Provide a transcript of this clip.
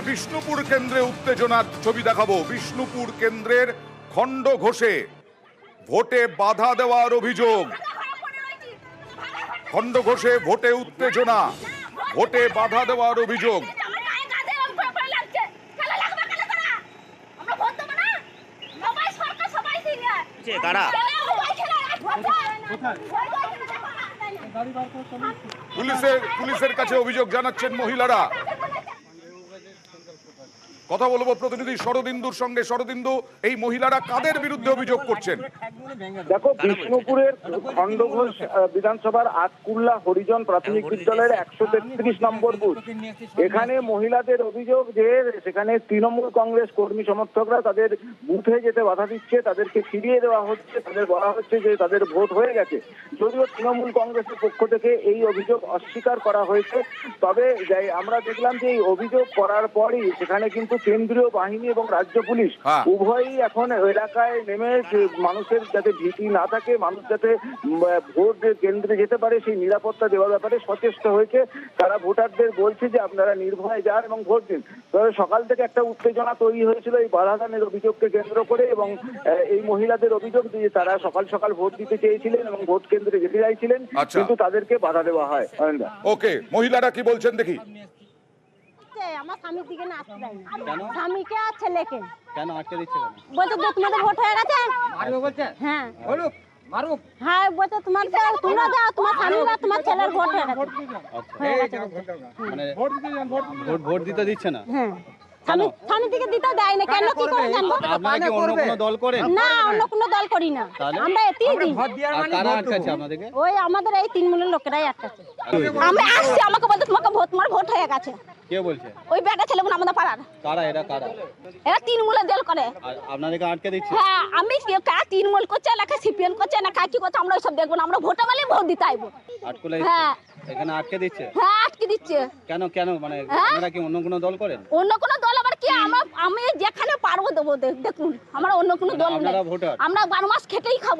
বিষ্ণুপুর কেন্দ্রে উত্তেজনার ছবি দেখাবো। বিষ্ণুপুর কেন্দ্রের খণ্ডঘোষে ভোটে বাধা দেওয়ার অভিযোগ। খণ্ডঘোষে ভোটে উত্তেজনা, ভোটে বাধা দেওয়ার অভিযোগ। পুলিশের কাছে অভিযোগ জানাচ্ছেন মহিলারা। কথা বলবো প্রতিনিধি শরদিন্দুর সঙ্গে। শরদিন্দু, এই মহিলারা কাদের বিরুদ্ধে অভিযোগ করছেন? দেখো, বিষ্ণুপুরের খণ্ডঘোষ বিধানসভার আতকুল্লা হরিজন প্রাথমিক বিদ্যালয়ের 133 নম্বর বুথ, এখানে মহিলাদের অভিযোগ যে সেখানে তৃণমূল কংগ্রেস কর্মী সমর্থকরা তাদের বুথে যেতে বাধা দিচ্ছে, তাদেরকে ফিরিয়ে দেওয়া হচ্ছে, তাদের বলা হচ্ছে যে তাদের ভোট হয়ে গেছে। যদিও তৃণমূল কংগ্রেসের পক্ষ থেকে এই অভিযোগ অস্বীকার করা হয়েছে, তবে আমরা দেখলাম যে এই অভিযোগ করার পরই সেখানে কিন্তু কেন্দ্রীয় বাহিনী এবং রাজ্য পুলিশ উভয়ই এখন এলাকায় নেমে মানুষের যাতে ভীতি না থাকে, মানুষ যাতে ভোট কেন্দ্রে যেতে পারে সেই নিরাপত্তা দেওয়ার ব্যাপারে সচেষ্ট হয়েছে। তারা ভোটারদের বলছে যে আপনারা নির্ভয়ে যান এবং ভোট দিন। তবে সকাল থেকে একটা উত্তেজনা তৈরি হয়েছিল এই বাধাদানের অভিযোগকে কেন্দ্র করে, এবং এই মহিলাদের অভিযোগ যে তারা সকাল সকাল ভোট দিতে চেয়েছিলেন এবং ভোট কেন্দ্রে যেতে চাইছিলেন, কিন্তু তাদেরকে বাধা দেওয়া হয়। ওকে, মহিলারা কি বলছেন দেখি। আমার স্বামীর দিকে না আসতে দেয় না। স্বামীকে আর ছেলেকে কেন আটকে দিচ্ছে? কেন বলতে তোমাদের ভোট হয়ে গেছে? মারবে বলছে? হ্যাঁ বলুক মারুক। হ্যাঁ বলতে তোমরা যাও, তোমার স্বামীরা তোমার ছেলের ভোট হয়ে গেছে। মানে ভোট দিতে দিচ্ছে না? হ্যাঁ, স্বামীর দিকে দিতে দেয় না। কেন, কি করে জানবো? আপনারা কি অন্য কোনো দল করেন? না, অন্য কোনো দল করি না। আমরা এতেই দিই। কারা আটকাচ্ছে আপনাদেরকে? ওই আমাদের এই তৃণমূলের লোকেরাই আটকাচ্ছে। আমি আসছি, আমাকে বলতে তোমার ভোট হয়ে গেছে। কে বলছে? ওই বেটা ছেলেগুলো আমাদের পাড়ার। কারা এরা? কারা এরা তৃণমূলের দল করে। আপনাদেরকে আটকে দিচ্ছে? হ্যাঁ, আমি কারা তৃণমূল করছে না সিপিএম করছে না কি করছে আমরা ওইসব দেখবো না। আমরা ভোটে বলে ভোট দিতে আইবো। আটকুলা হ্যাঁ, এখানে আটকে দিচ্ছে? হ্যাঁ আটকে দিচ্ছে। কেন কেন মানে আপনারা কি অন্য কোনো দল করেন? অন্য কোনো দল আবার কি? আমি যেখানে পারবো দেবো। দেখুন, আমরা অন্য কোনো দল নেই। আপনারা ভোটার? আমরা 12 মাস খেটেই খাবো।